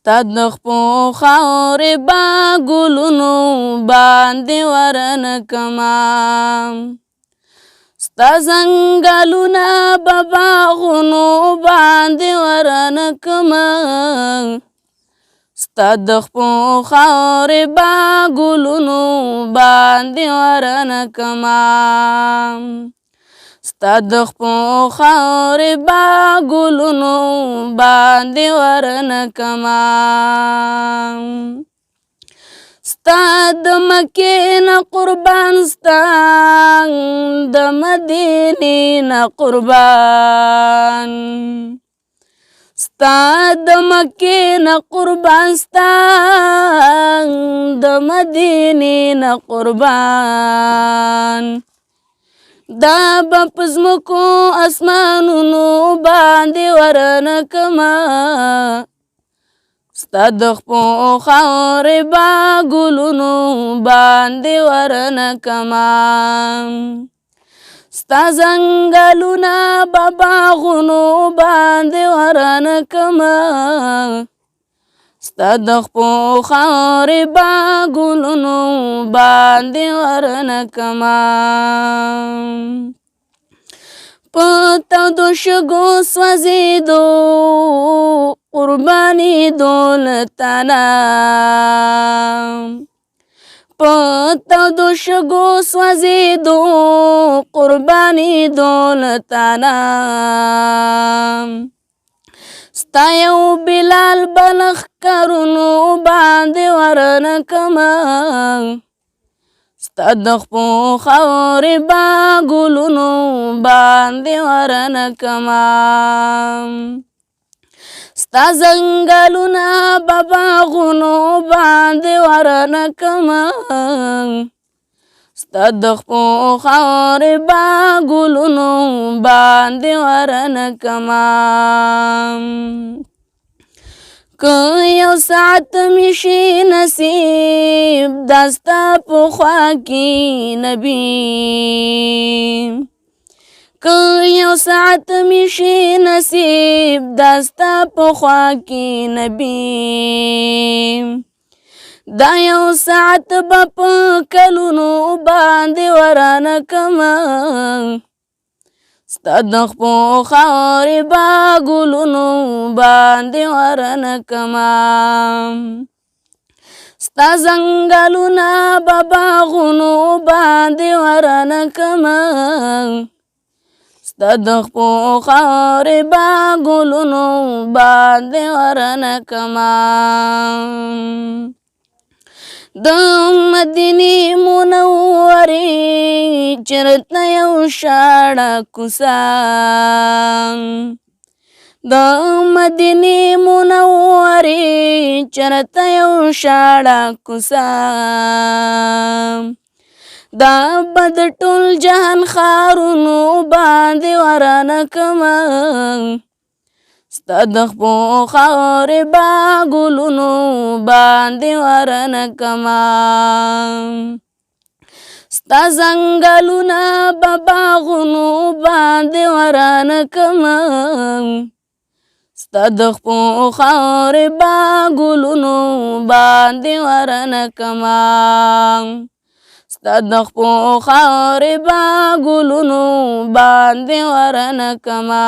ستا د خپو خاورې با ګلونو باندې ورنه کما ستا ځنګلونه به باغونو باندې ورنه کما ستا د خپو خاورې با ګلونو باندې ورنه کما ستا د خپو خاورې با ګلونو باندې ورنه کما ستا د مکې نه قربان ستا د مدینې نه قربان ستا د مکې نه قربان ستا د مدینې نه قربان دا به په ځمکو اسمانونو باندې ورنه کما ستا د خپو خاورې با ګلونو باندې ورنه کما ستا ځنګلونه به باغونو باندې ورنه کما ستا د خپو خاورې با ګلونو باندې ورنه کما په تودو شګو سوځېدو قربانېدو له تانه په تودو شګو سوځېدو قربانېدو له تانه ستا یو بلال به لښکرونو باندې ورنه کما ستا د خپو خاورې با ګلونو باندې ورنه کما ستا ځنګلونه به باغونو باندې ورنه کما ستا د خپو خاورې با ګلونو باندې ورنه کما که یو ساعت می شي نصیب دا ستا په خوا کې نبي که یو ساعت می شي نصیب دا ستا په خوا کې نبي دا یو ساعت به په کلونو باندې ورنه کما ستا د خپو خاورې با ګلونو باندې ورنه کما ستا ځنګلونه به باغونو باندې ورنه کما ستا د خپو خاورې با ګلونو باندې ورنه کما د مدینې منورې چرته یو شاړه کوڅه د مدینې منورې چرته یو شاړه کوڅه دا به د ټول جهان ښارونو باندې ورنه کما ستا د خپو خاورې با ګلونو باندې ورنه کما ستا ځنګلونه به باغونو باندې ورنه کما ستا د خپو خاورې با ګلونو باندې ورنه کما ستا د خپو خاورې با ګلونو باندې ورنه کما